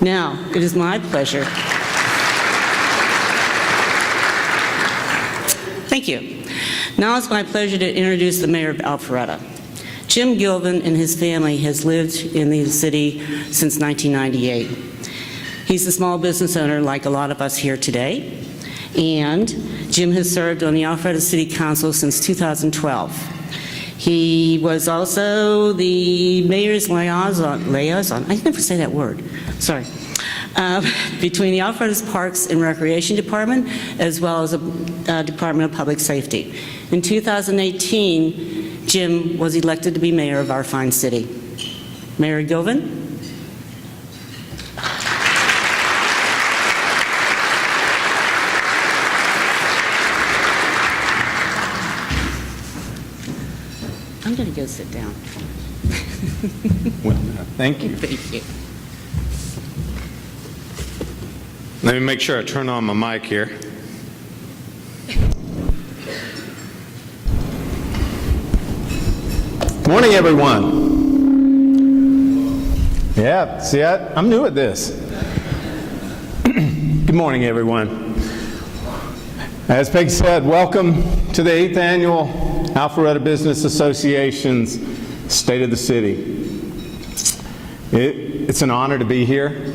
Now, it is my pleasure. Thank you. Now it's my pleasure to introduce the Mayor of Alpharetta. Jim Gilvin and his family has lived in the city since 1998. He's a small business owner like a lot of us here today, and Jim has served on the Alpharetta City Council since 2012. He was also the mayor's liaison, I can never say that word, sorry, between the Alpharetta Parks and Recreation Department as well as the Department of Public Safety. In 2018, Jim was elected to be mayor of our fine city. Mayor Gilvin? I'm going to go sit down. Well, thank you. Thank you. Let me make sure I turn on my mic here. Morning, everyone. Yeah, see, I'm new at this. Good morning, everyone. As Peg said, welcome to the 8th Annual Alpharetta Business Association's State of the City. It's an honor to be here.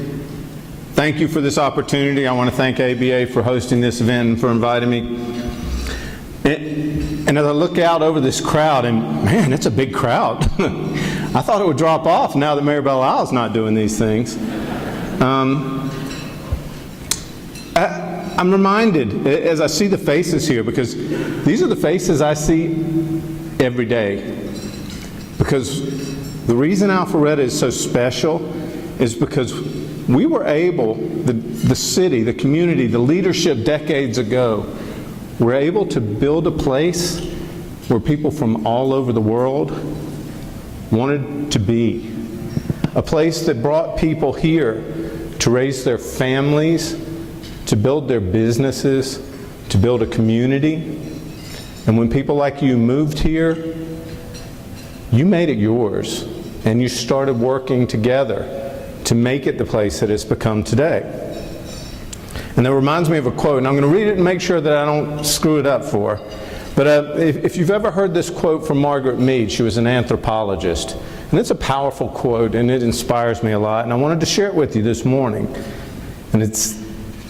Thank you for this opportunity. I want to thank ABA for hosting this event and for inviting me. And as I look out over this crowd, and man, it's a big crowd. I thought it would drop off now that Mayor Belisle is not doing these things. I'm reminded as I see the faces here, because these are the faces I see every day. Because the reason Alpharetta is so special is because we were able, the city, the community, the leadership decades ago, were able to build a place where people from all over the world wanted to be. A place that brought people here to raise their families, to build their businesses, to build a community. And when people like you moved here, you made it yours, and you started working together to make it the place that it's become today. And that reminds me of a quote, and I'm going to read it and make sure that I don't screw it up for her. But if you've ever heard this quote from Margaret Mead, she was an anthropologist. And it's a powerful quote, and it inspires me a lot, and I wanted to share it with you this morning. And it's,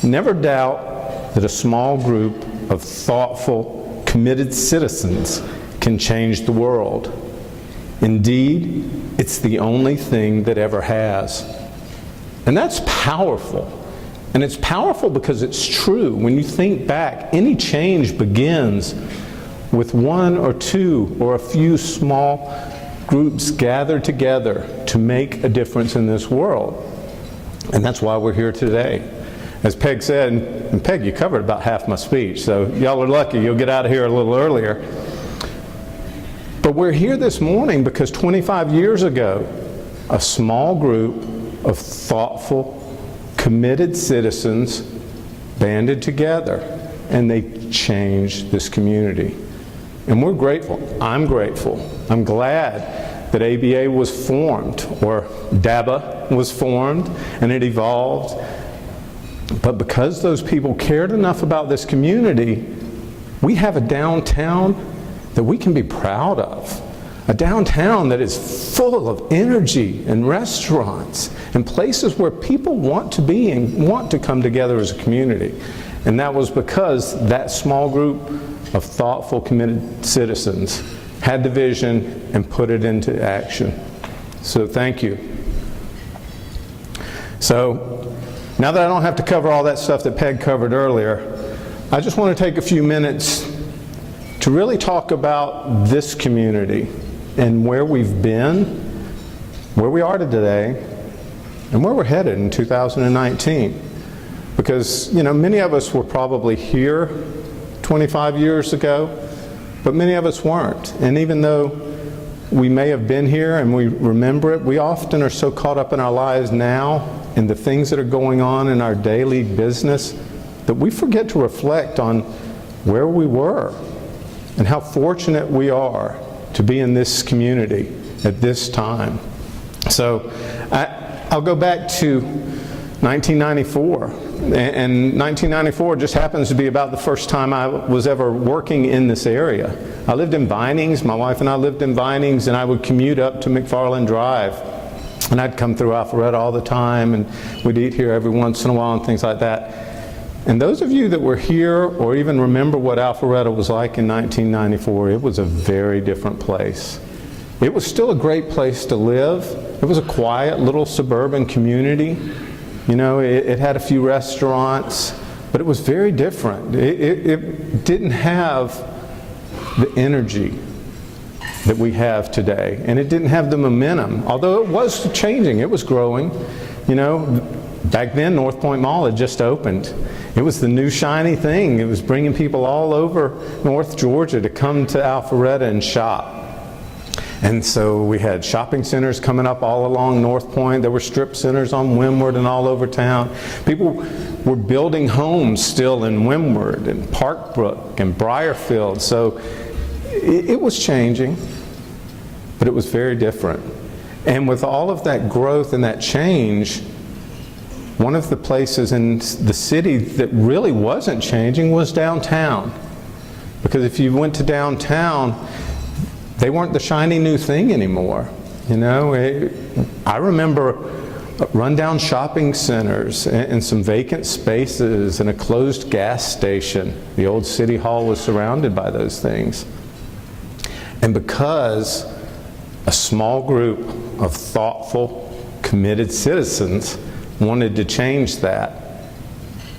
never doubt that a small group of thoughtful, committed citizens can change the world. Indeed, it's the only thing that ever has. And that's powerful. And it's powerful because it's true. When you think back, any change begins with one or two or a few small groups gathered together to make a difference in this world. And that's why we're here today. As Peg said, and Peg, you covered about half my speech, so y'all are lucky. You'll get out of here a little earlier. But we're here this morning because 25 years ago, a small group of thoughtful, committed citizens banded together, and they changed this community. And we're grateful. I'm grateful. I'm glad that ABA was formed, or DABA was formed, and it evolved. But because those people cared enough about this community, we have a downtown that we can be proud of. A downtown that is full of energy and restaurants and places where people want to be and want to come together as a community. And that was because that small group of thoughtful, committed citizens had the vision and put it into action. So thank you. So now that I don't have to cover all that stuff that Peg covered earlier, I just want to take a few minutes to really talk about this community and where we've been, where we are today, and where we're headed in 2019. Because, you know, many of us were probably here 25 years ago, but many of us weren't. And even though we may have been here and we remember it, we often are so caught up in our lives now in the things that are going on in our daily business that we forget to reflect on where we were and how fortunate we are to be in this community at this time. So I'll go back to 1994. And 1994 just happens to be about the first time I was ever working in this area. I lived in Vinings, my wife and I lived in Vinings, and I would commute up to McFarland Drive. And I'd come through Alpharetta all the time, and we'd eat here every once in a while and things like that. And those of you that were here or even remember what Alpharetta was like in 1994, it was a very different place. It was still a great place to live. It was a quiet little suburban community. You know, it had a few restaurants, but it was very different. It didn't have the energy that we have today, and it didn't have the momentum, although it was changing, it was growing. You know, back then North Point Mall had just opened. It was the new shiny thing. It was bringing people all over North Georgia to come to Alpharetta and shop. And so we had shopping centers coming up all along North Point. There were strip centers on Windward and all over town. People were building homes still in Windward and Parkbrook and Briarfield. So it was changing, but it was very different. And with all of that growth and that change, one of the places in the city that really wasn't changing was downtown. Because if you went to downtown, they weren't the shiny new thing anymore. You know, I remember rundown shopping centers and some vacant spaces and a closed gas station. The old city hall was surrounded by those things. And because a small group of thoughtful, committed citizens wanted to change that,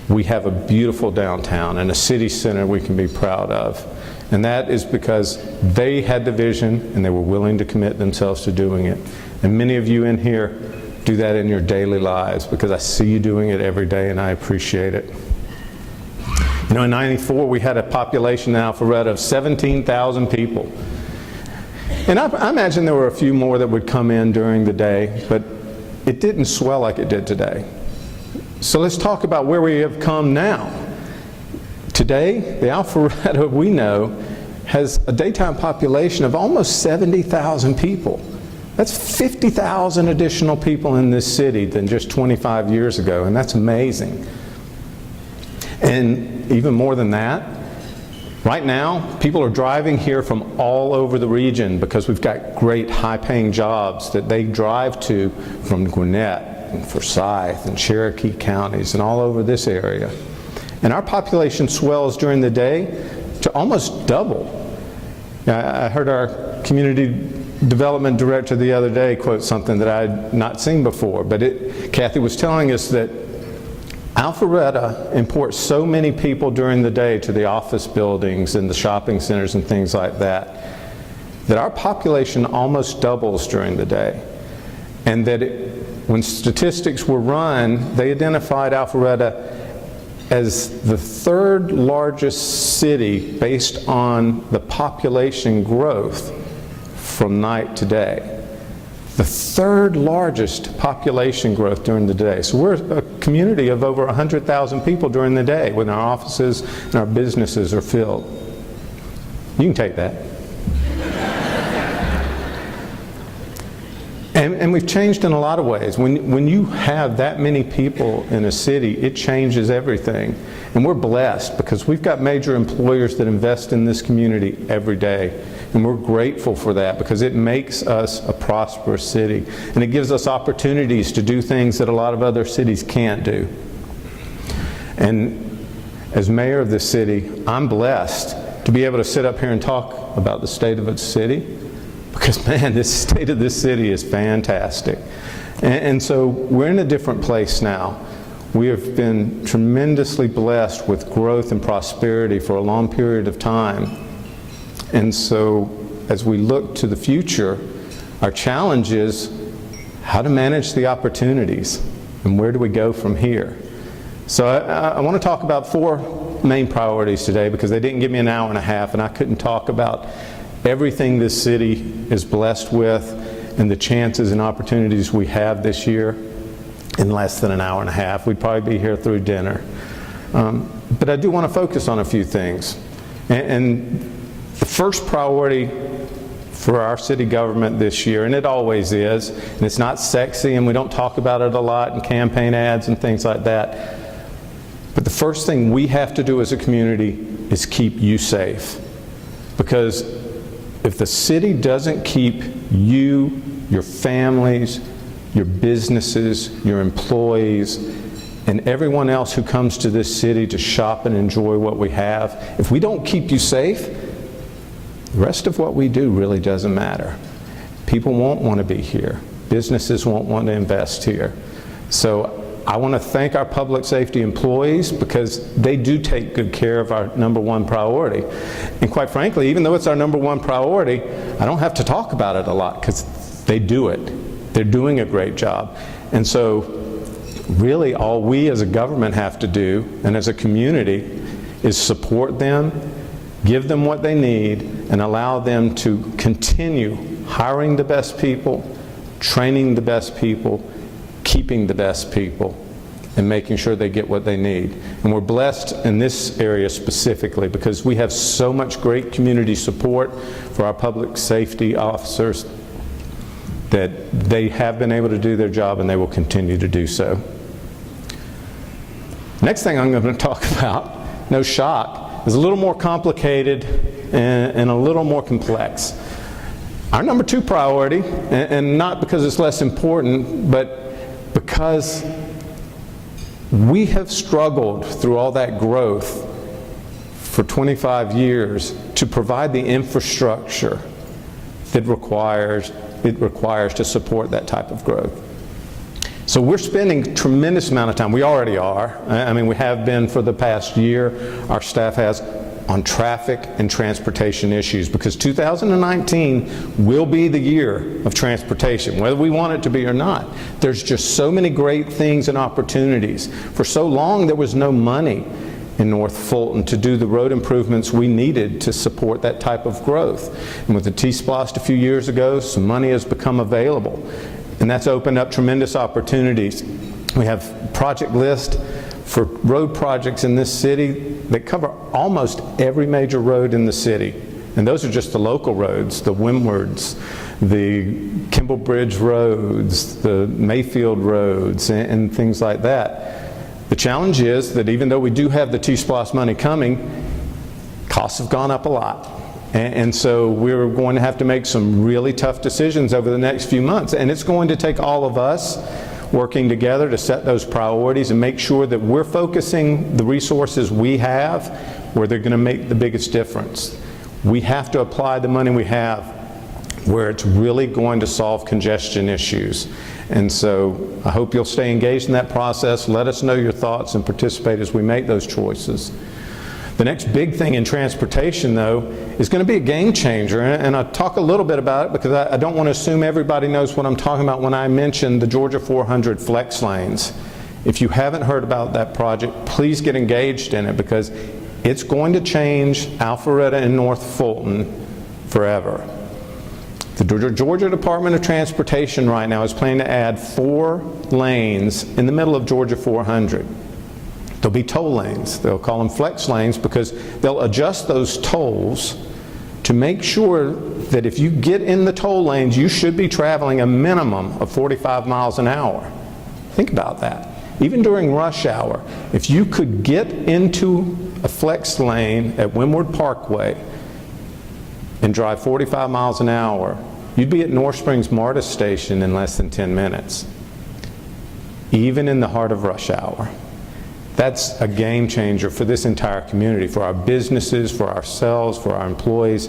we have a beautiful downtown and a city center we can be proud of. And that is because they had the vision and they were willing to commit themselves to doing it. And many of you in here do that in your daily lives, because I see you doing it every day and I appreciate it. You know, in '94 we had a population in Alpharetta of 17,000 people. And I imagine there were a few more that would come in during the day, but it didn't swell like it did today. So let's talk about where we have come now. Today, the Alpharetta we know has a daytime population of almost 70,000 people. That's 50,000 additional people in this city than just 25 years ago, and that's amazing. And even more than that, right now, people are driving here from all over the region because we've got great high-paying jobs that they drive to from Gwinnett and Forsyth and Cherokee counties and all over this area. And our population swells during the day to almost double. I heard our community development director the other day quote something that I had not seen before, but Kathy was telling us that Alpharetta imports so many people during the day to the office buildings and the shopping centers and things like that, that our population almost doubles during the day. And that when statistics were run, they identified Alpharetta as the third largest city based on the population growth from night to day. The third largest population growth during the day. So we're a community of over 100,000 people during the day when our offices and our businesses are filled. You can take that. And we've changed in a lot of ways. When you have that many people in a city, it changes everything. And we're blessed because we've got major employers that invest in this community every day. And we're grateful for that because it makes us a prosperous city. And it gives us opportunities to do things that a lot of other cities can't do. And as mayor of this city, I'm blessed to be able to sit up here and talk about the state of its city. Because, man, the state of this city is fantastic. And so we're in a different place now. We have been tremendously blessed with growth and prosperity for a long period of time. And so as we look to the future, our challenge is how to manage the opportunities and where do we go from here. So I want to talk about 4 main priorities today because they didn't give me an hour and a half and I couldn't talk about everything this city is blessed with and the chances and opportunities we have this year in less than an hour and a half. We'd probably be here through dinner. But I do want to focus on a few things. And the first priority for our city government this year, and it always is, and it's not sexy, and we don't talk about it a lot in campaign ads and things like that. But the first thing we have to do as a community is keep you safe. Because if the city doesn't keep you, your families, your businesses, your employees, and everyone else who comes to this city to shop and enjoy what we have, if we don't keep you safe, the rest of what we do really doesn't matter. People won't want to be here. Businesses won't want to invest here. So I want to thank our public safety employees because they do take good care of our #1 priority. And quite frankly, even though it's our #1 priority, I don't have to talk about it a lot because they do it. They're doing a great job. And so really all we as a government have to do and as a community is support them, give them what they need, and allow them to continue hiring the best people, training the best people, keeping the best people, and making sure they get what they need. And we're blessed in this area specifically because we have so much great community support for our public safety officers that they have been able to do their job and they will continue to do so. Next thing I'm going to talk about, no shock, is a little more complicated and a little more complex. Our #2 priority, and not because it's less important, but because we have struggled through all that growth for 25 years to provide the infrastructure that it requires to support that type of growth. So we're spending a tremendous amount of time, we already are, I mean we have been for the past year, our staff has, on traffic and transportation issues, because 2019 will be the year of transportation, whether we want it to be or not. There's just so many great things and opportunities. For so long there was no money in North Fulton to do the road improvements we needed to support that type of growth. And with the T-Splost a few years ago, some money has become available. And that's opened up tremendous opportunities. We have a project list for road projects in this city that cover almost every major road in the city. And those are just the local roads, the Windwards, the Kimball Bridge roads, the Mayfield roads, and things like that. The challenge is that even though we do have the T-Splost money coming, costs have gone up a lot. And so we're going to have to make some really tough decisions over the next few months. And it's going to take all of us working together to set those priorities and make sure that we're focusing the resources we have where they're going to make the biggest difference. We have to apply the money we have where it's really going to solve congestion issues. And so I hope you'll stay engaged in that process. Let us know your thoughts and participate as we make those choices. The next big thing in transportation, though, is going to be a game changer. And I'll talk a little bit about it because I don't want to assume everybody knows what I'm talking about when I mention the Georgia 400 flex lanes. If you haven't heard about that project, please get engaged in it because it's going to change Alpharetta and North Fulton forever. The Georgia Department of Transportation right now is planning to add 4 lanes in the middle of Georgia 400. There'll be toll lanes. They'll call them flex lanes because they'll adjust those tolls to make sure that if you get in the toll lanes, you should be traveling a minimum of 45 miles an hour. Think about that. Even during rush hour, if you could get into a flex lane at Windward Parkway and drive 45 miles an hour, you'd be at North Springs MARTA station in less than 10 minutes, even in the heart of rush hour. That's a game changer for this entire community, for our businesses, for ourselves, for our employees.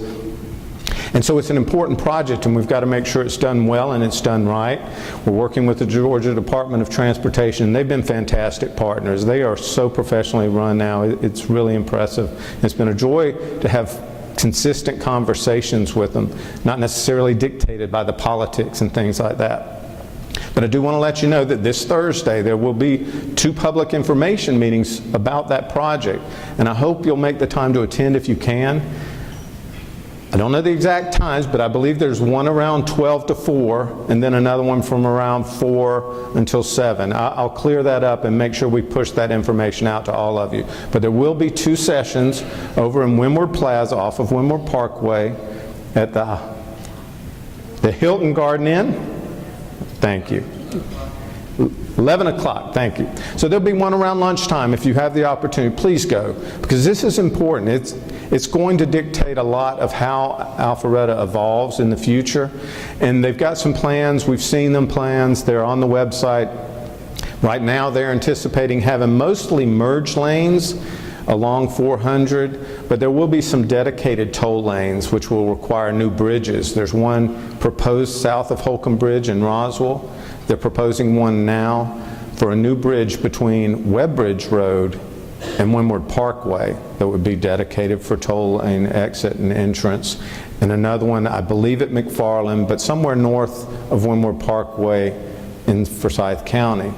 And so it's an important project and we've got to make sure it's done well and it's done right. We're working with the Georgia Department of Transportation. They've been fantastic partners. They are so professionally run now. It's really impressive. It's been a joy to have consistent conversations with them, not necessarily dictated by the politics and things like that. But I do want to let you know that this Thursday there will be 2 public information meetings about that project, and I hope you'll make the time to attend if you can. I don't know the exact times, but I believe there's one around 12 to 4, and then another one from around 4 until 7. I'll clear that up and make sure we push that information out to all of you. But there will be 2 sessions over in Windward Plaza off of Windward Parkway at the The Hilton Garden Inn, thank you. 11 o'clock, thank you. So there'll be one around lunchtime if you have the opportunity. Please go, because this is important. It's going to dictate a lot of how Alpharetta evolves in the future. And they've got some plans. We've seen them plans. They're on the website. Right now they're anticipating having mostly merge lanes along 400, but there will be some dedicated toll lanes which will require new bridges. There's one proposed south of Holcomb Bridge in Roswell. They're proposing one now for a new bridge between Webbridge Road and Windward Parkway that would be dedicated for toll lane exit and entrance. And another one, I believe at McFarland, but somewhere north of Windward Parkway in Forsyth County.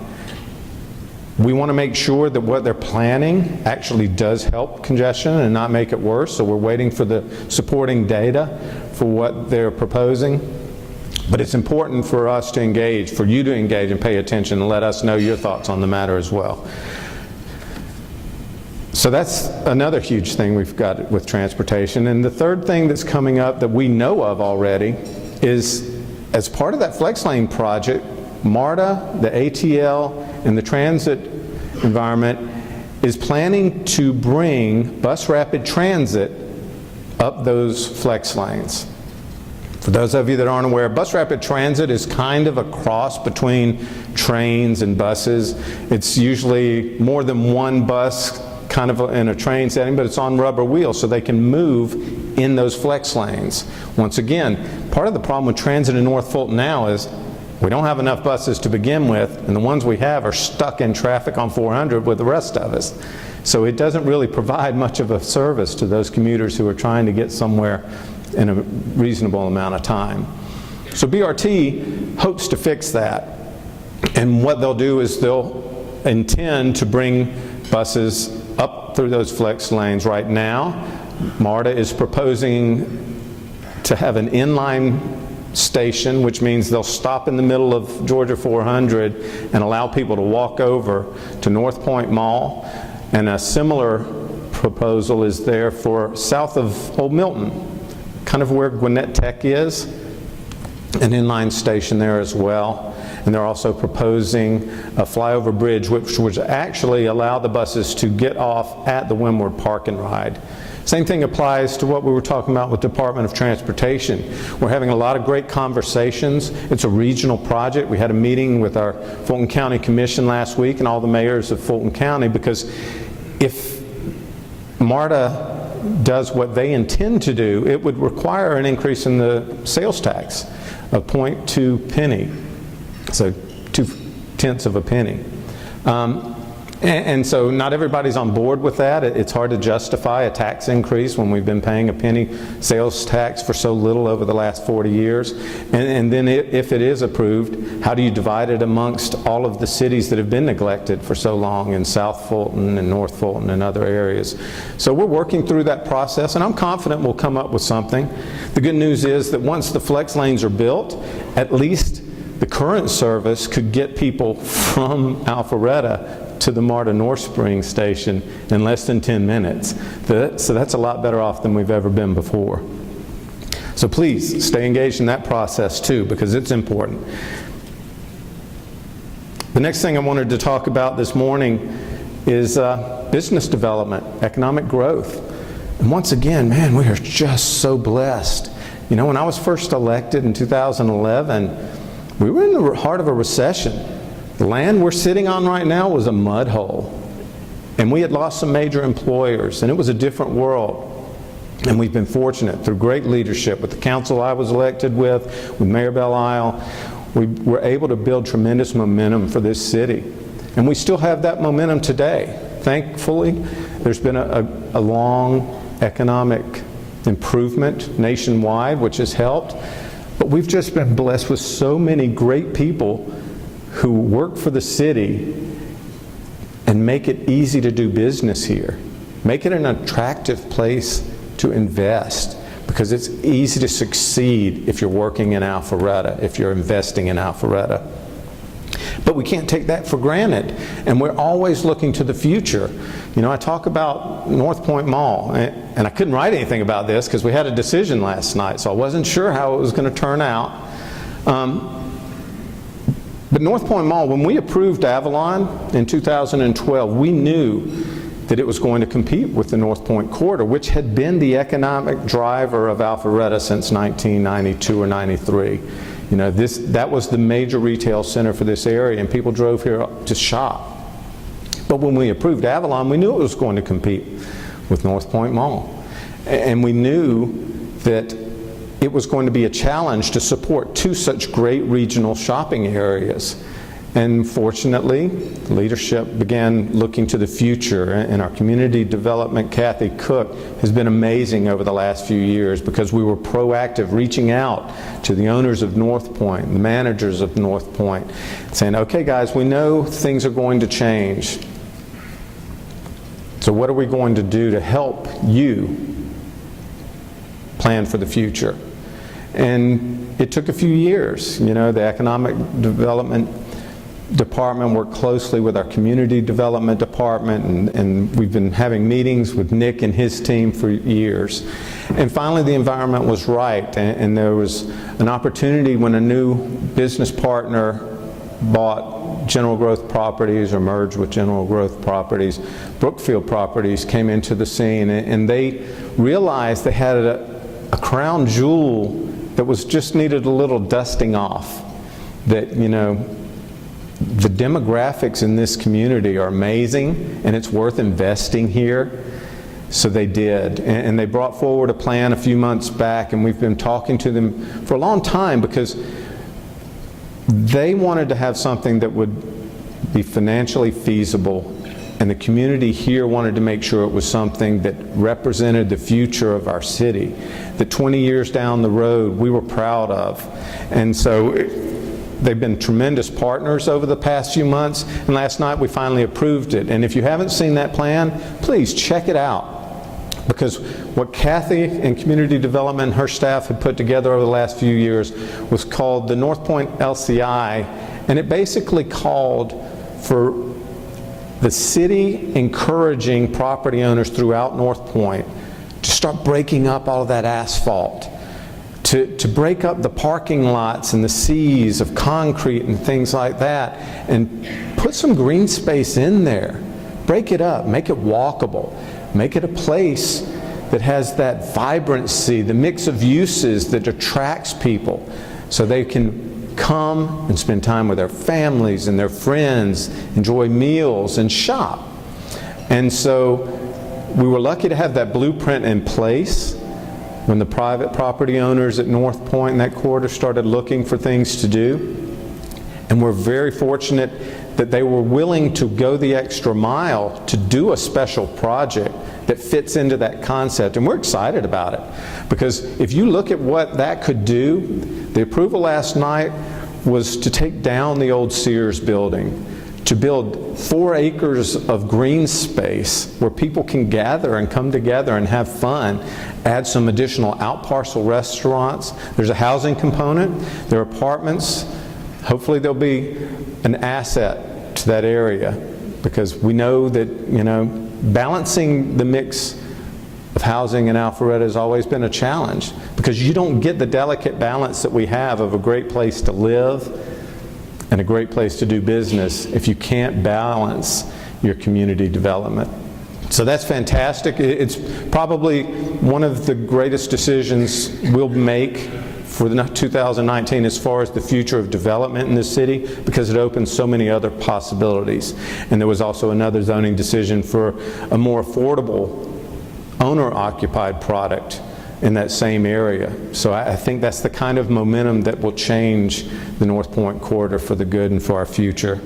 We want to make sure that what they're planning actually does help congestion and not make it worse, so we're waiting for the supporting data for what they're proposing. But it's important for us to engage, for you to engage and pay attention and let us know your thoughts on the matter as well. So that's another huge thing we've got with transportation. And the third thing that's coming up that we know of already is, as part of that Flex Lane project, MARTA, the ATL, and the transit environment is planning to bring bus rapid transit up those flex lanes. For those of you that aren't aware, bus rapid transit is kind of a cross between trains and buses. It's usually more than one bus kind of in a train setting, but it's on rubber wheels so they can move in those flex lanes. Once again, part of the problem with transit in North Fulton now is we don't have enough buses to begin with, and the ones we have are stuck in traffic on 400 with the rest of us. So it doesn't really provide much of a service to those commuters who are trying to get somewhere in a reasonable amount of time. So BRT hopes to fix that. And what they'll do is they'll intend to bring buses up through those flex lanes. Right now, MARTA is proposing to have an inline station, which means they'll stop in the middle of Georgia 400 and allow people to walk over to North Point Mall. And a similar proposal is there for south of Old Milton, kind of where Gwinnett Tech is, an inline station there as well. And they're also proposing a flyover bridge which would actually allow the buses to get off at the Windward Park and Ride. Same thing applies to what we were talking about with Department of Transportation. We're having a lot of great conversations. It's a regional project. We had a meeting with our Fulton County Commission last week and all the mayors of Fulton County, because if MARTA does what they intend to do, it would require an increase in the sales tax of 0.2 penny, so 0.2 of a penny. And so not everybody's on board with that. It's hard to justify a tax increase when we've been paying a penny sales tax for so little over the last 40 years. And then if it is approved, how do you divide it amongst all of the cities that have been neglected for so long in South Fulton and North Fulton and other areas? So we're working through that process, and I'm confident we'll come up with something. The good news is that once the flex lanes are built, at least the current service could get people from Alpharetta to the MARTA North Spring station in less than 10 minutes. So that's a lot better off than we've ever been before. So please stay engaged in that process too, because it's important. The next thing I wanted to talk about this morning is business development, economic growth. And once again, man, we are just so blessed. You know, when I was first elected in 2011, we were in the heart of a recession. The land we're sitting on right now was a mud hole. And we had lost some major employers, and it was a different world. And we've been fortunate through great leadership with the council I was elected with Mayor Belle Isle. We were able to build tremendous momentum for this city. And we still have that momentum today. Thankfully, there's been a long economic improvement nationwide, which has helped. But we've just been blessed with so many great people who work for the city and make it easy to do business here. Make it an attractive place to invest, because it's easy to succeed if you're working in Alpharetta, if you're investing in Alpharetta. But we can't take that for granted, and we're always looking to the future. You know, I talk about North Point Mall, and I couldn't write anything about this because we had a decision last night, so I wasn't sure how it was going to turn out. But North Point Mall, when we approved Avalon in 2012, we knew that it was going to compete with the North Point corridor, which had been the economic driver of Alpharetta since 1992 or 93. You know, that was the major retail center for this area, and people drove here to shop. But when we approved Avalon, we knew it was going to compete with North Point Mall. And we knew that it was going to be a challenge to support two such great regional shopping areas. And fortunately, leadership began looking to the future, and our community development, Kathy Cook, has been amazing over the last few years because we were proactive, reaching out to the owners of North Point, the managers of North Point, saying, okay guys, we know things are going to change. So what are we going to do to help you plan for the future? And it took a few years. You know, the economic development department worked closely with our community development department, and we've been having meetings with Nick and his team for years. And finally the environment was right, and there was an opportunity when a new business partner bought General Growth Properties or merged with General Growth Properties. Brookfield Properties came into the scene, and they realized they had a crown jewel that was just needed a little dusting off. That, you know, the demographics in this community are amazing, and it's worth investing here. So they did, and they brought forward a plan a few months back, and we've been talking to them for a long time because they wanted to have something that would be financially feasible, and the community here wanted to make sure it was something that represented the future of our city, that 20 years down the road we were proud of. And so they've been tremendous partners over the past few months, and last night we finally approved it. And if you haven't seen that plan, please check it out. Because what Kathy and Community Development and her staff had put together over the last few years was called the North Point LCI, and it basically called for the city encouraging property owners throughout North Point to start breaking up all of that asphalt, to break up the parking lots and the seas of concrete and things like that, and put some green space in there. Break it up, make it walkable, make it a place that has that vibrancy, the mix of uses that attracts people so they can come and spend time with their families and their friends, enjoy meals and shop. And so we were lucky to have that blueprint in place when the private property owners at North Point and that corridor started looking for things to do. And we're very fortunate that they were willing to go the extra mile to do a special project that fits into that concept. And we're excited about it, because if you look at what that could do, the approval last night was to take down the old Sears building, to build 4 acres of green space where people can gather and come together and have fun, add some additional out-parcel restaurants. There's a housing component, there are apartments. Hopefully there'll be an asset to that area, because we know that, you know, balancing the mix of housing in Alpharetta has always been a challenge, because you don't get the delicate balance that we have of a great place to live and a great place to do business if you can't balance your community development. So that's fantastic. It's probably one of the greatest decisions we'll make for the 2019 as far as the future of development in the city, because it opens so many other possibilities. And there was also another zoning decision for a more affordable owner-occupied product in that same area. So I think that's the kind of momentum that will change the North Point corridor for the good and for our future.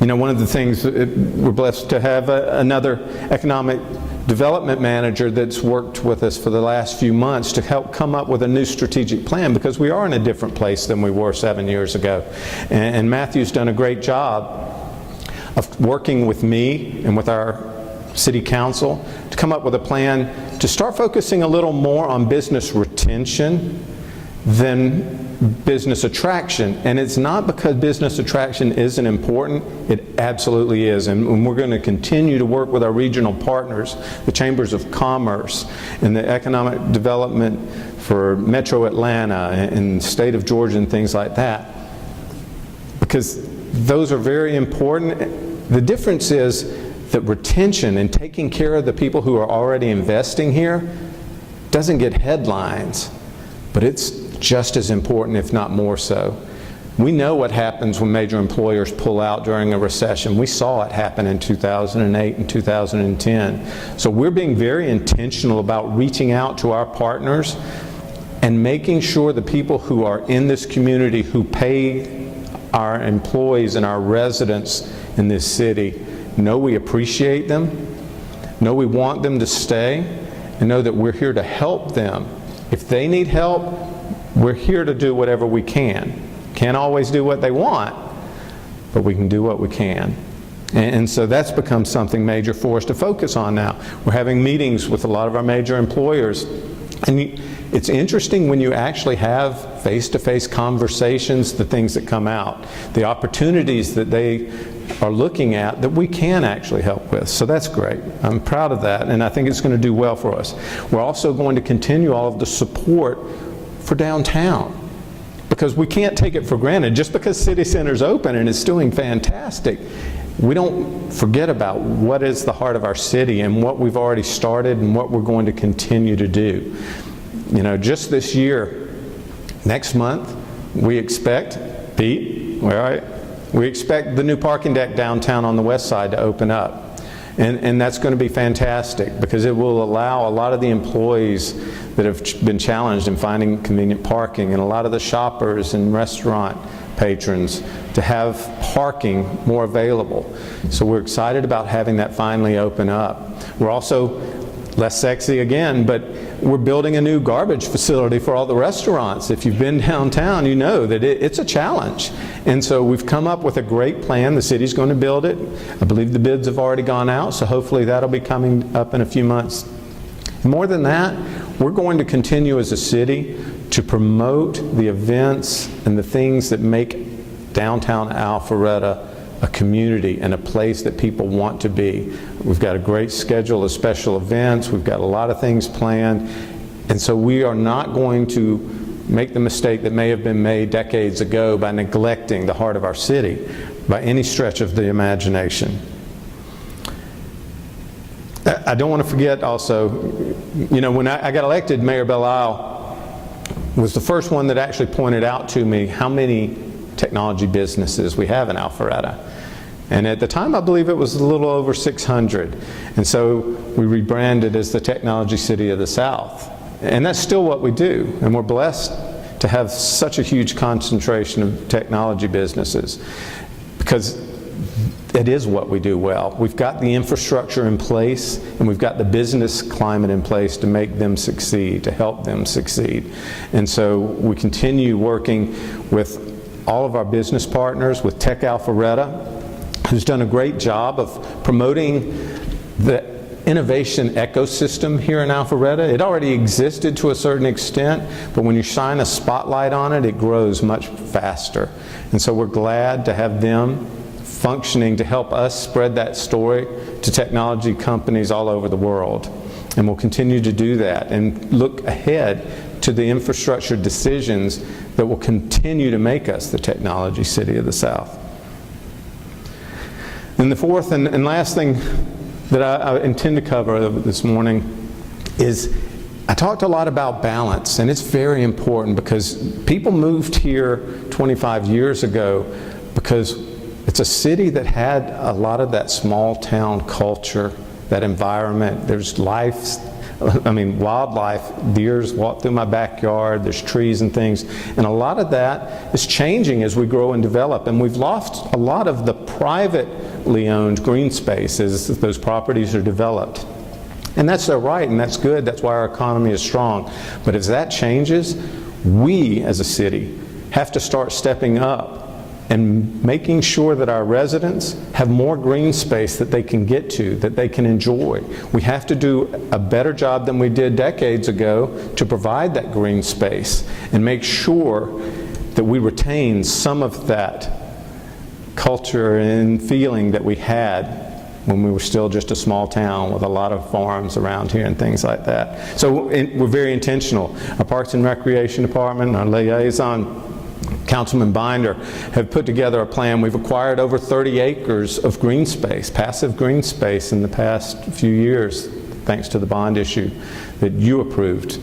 You know, one of the things, we're blessed to have another economic development manager that's worked with us for the last few months to help come up with a new strategic plan, because we are in a different place than we were 7 years ago. And Matthew's done a great job of working with me and with our City Council to come up with a plan to start focusing a little more on business retention than business attraction. And it's not because business attraction isn't important, it absolutely is. And we're going to continue to work with our regional partners, the Chambers of Commerce and the Economic Development for Metro Atlanta and the state of Georgia and things like that, because those are very important. The difference is that retention and taking care of the people who are already investing here doesn't get headlines, but it's just as important, if not more so. We know what happens when major employers pull out during a recession. We saw it happen in 2008 and 2010. So we're being very intentional about reaching out to our partners and making sure the people who are in this community, who pay our employees and our residents in this city, know we appreciate them, know we want them to stay, and know that we're here to help them. If they need help, we're here to do whatever we can. Can't always do what they want, but we can do what we can. And so that's become something major for us to focus on now. We're having meetings with a lot of our major employers. And it's interesting when you actually have face-to-face conversations, the things that come out, the opportunities that they are looking at that we can actually help with. So that's great. I'm proud of that, and I think it's going to do well for us. We're also going to continue all of the support for downtown, because we can't take it for granted. Just because City Center's open and it's doing fantastic, we don't forget about what is the heart of our city and what we've already started and what we're going to continue to do. You know, just this year, next month, we expect, Pete, where are you? We expect the new parking deck downtown on the west side to open up. And that's going to be fantastic, because it will allow a lot of the employees that have been challenged in finding convenient parking, and a lot of the shoppers and restaurant patrons to have parking more available. So we're excited about having that finally open up. We're also less sexy again, but we're building a new garbage facility for all the restaurants. If you've been downtown, you know that it's a challenge. And so we've come up with a great plan. The city's going to build it. I believe the bids have already gone out, so hopefully that'll be coming up in a few months. More than that, we're going to continue as a city to promote the events and the things that make downtown Alpharetta a community and a place that people want to be. We've got a great schedule of special events. We've got a lot of things planned. And so we are not going to make the mistake that may have been made decades ago by neglecting the heart of our city by any stretch of the imagination. I don't want to forget also, you know, when I got elected, Mayor Belisle was the first one that actually pointed out to me how many technology businesses we have in Alpharetta. And at the time, I believe it was a little over 600. And so we rebranded as the Technology City of the South. And that's still what we do. And we're blessed to have such a huge concentration of technology businesses, because it is what we do well. We've got the infrastructure in place, and we've got the business climate in place to make them succeed, to help them succeed. And so we continue working with all of our business partners, with Tech Alpharetta, who's done a great job of promoting the innovation ecosystem here in Alpharetta. It already existed to a certain extent, but when you shine a spotlight on it, it grows much faster. And so we're glad to have them functioning to help us spread that story to technology companies all over the world. And we'll continue to do that and look ahead to the infrastructure decisions that will continue to make us the technology city of the South. And the fourth and last thing that I intend to cover this morning is, I talked a lot about balance, and it's very important, because people moved here 25 years ago because it's a city that had a lot of that small town culture, that environment. There's life, wildlife, deers walk through my backyard, there's trees and things, and a lot of that is changing as we grow and develop, and we've lost a lot of the privately owned green spaces as those properties are developed. And that's their right, and that's good. That's why our economy is strong. But as that changes, we as a city have to start stepping up and making sure that our residents have more green space that they can get to, that they can enjoy. We have to do a better job than we did decades ago to provide that green space and make sure that we retain some of that culture and feeling that we had when we were still just a small town with a lot of farms around here and things like that. So we're very intentional. Our Parks and Recreation Department, our liaison, Councilman Binder, have put together a plan. We've acquired over 30 acres of green space, passive green space, in the past few years, thanks to the bond issue that you approved.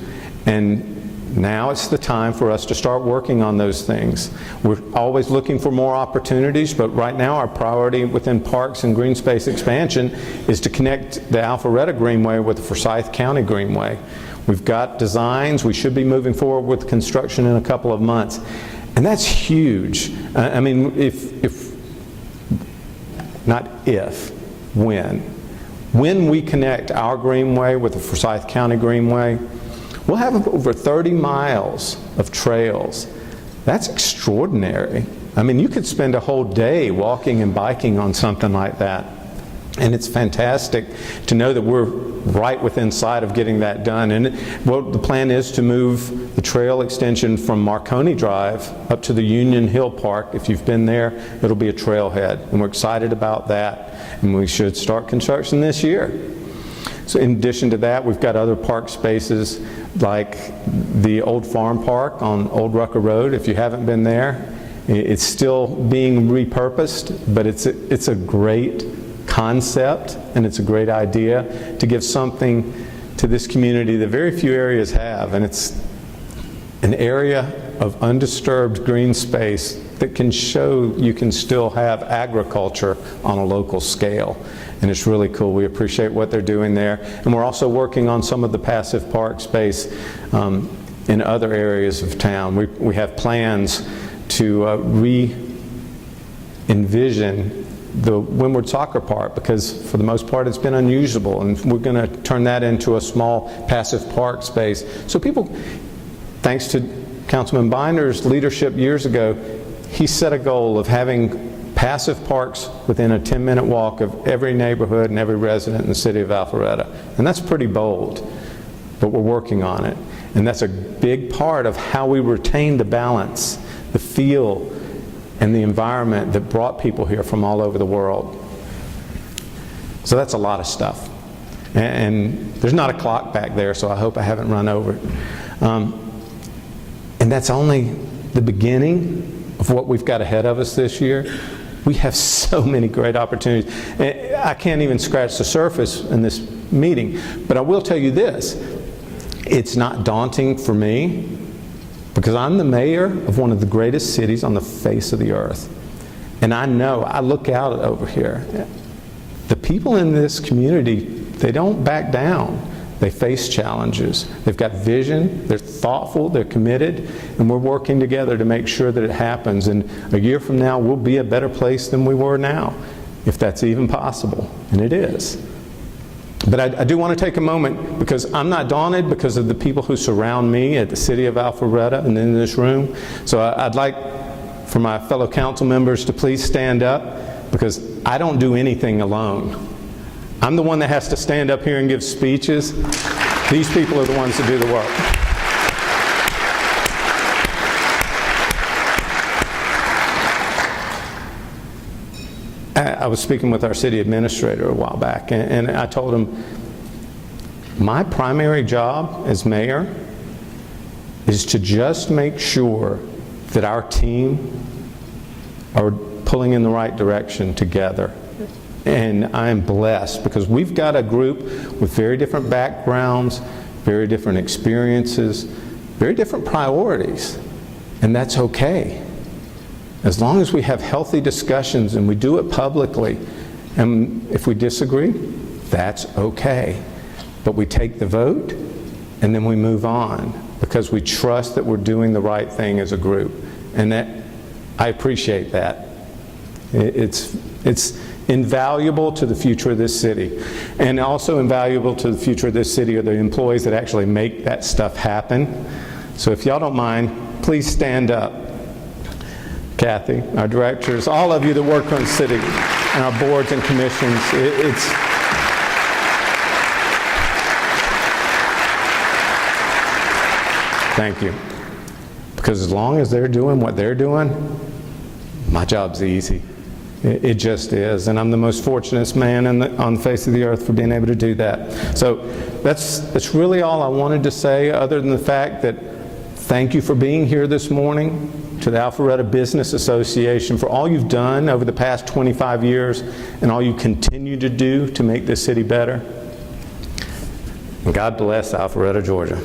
And now it's the time for us to start working on those things. We're always looking for more opportunities, but right now our priority within parks and green space expansion is to connect the Alpharetta Greenway with the Forsyth County Greenway. We've got designs. We should be moving forward with construction in a couple of months. And that's huge. I mean, when we connect our Greenway with the Forsyth County Greenway, we'll have over 30 miles of trails. That's extraordinary. I mean, you could spend a whole day walking and biking on something like that. And it's fantastic to know that we're right within sight of getting that done. And the plan is to move the trail extension from Marconi Drive up to the Union Hill Park. If you've been there, it'll be a trailhead. And we're excited about that. And we should start construction this year. So in addition to that, we've got other park spaces like the Old Farm Park on Old Rucker Road. If you haven't been there, it's still being repurposed, but it's a great concept and it's a great idea to give something to this community that very few areas have, and it's an area of undisturbed green space that can show you can still have agriculture on a local scale. And it's really cool. We appreciate what they're doing there. And we're also working on some of the passive park space in other areas of town. We have plans to re-envision the Windward Soccer Park, because for the most part it's been unusable, and we're going to turn that into a small passive park space. So people, thanks to Councilman Binder's leadership years ago, he set a goal of having passive parks within a 10-minute walk of every neighborhood and every resident in the city of Alpharetta. And that's pretty bold, but we're working on it. And that's a big part of how we retain the balance, the feel, and the environment that brought people here from all over the world. So that's a lot of stuff. And there's not a clock back there, so I hope I haven't run over it. And that's only the beginning of what we've got ahead of us this year. We have so many great opportunities. And I can't even scratch the surface in this meeting, but I will tell you this. It's not daunting for me, because I'm the mayor of one of the greatest cities on the face of the earth. And I know, I look out over here, the people in this community, they don't back down. They face challenges. They've got vision, they're thoughtful, they're committed, and we're working together to make sure that it happens. And a year from now, we'll be a better place than we were now, if that's even possible, and it is. But I do want to take a moment, because I'm not daunted because of the people who surround me at the City of Alpharetta and in this room. So I'd like for my fellow council members to please stand up, because I don't do anything alone. I'm the one that has to stand up here and give speeches. These people are the ones that do the work. I was speaking with our city administrator a while back, and I told him, my primary job as mayor is to just make sure that our team are pulling in the right direction together. And I'm blessed because we've got a group with very different backgrounds, very different experiences, very different priorities, and that's okay. As long as we have healthy discussions and we do it publicly, and if we disagree, that's okay. But we take the vote and then we move on, because we trust that we're doing the right thing as a group. And that, I appreciate that. It's invaluable to the future of this city. And also invaluable to the future of this city are the employees that actually make that stuff happen. So if y'all don't mind, please stand up. Kathy, our directors, all of you that work on the city, and our boards and commissions. Thank you. Because as long as they're doing what they're doing, my job's easy. It just is. And I'm the most fortunate man on the face of the earth for being able to do that. So that's really all I wanted to say, other than the fact that thank you for being here this morning, to the Alpharetta Business Association for all you've done over the past 25 years and all you continue to do to make this city better. And God bless Alpharetta, Georgia.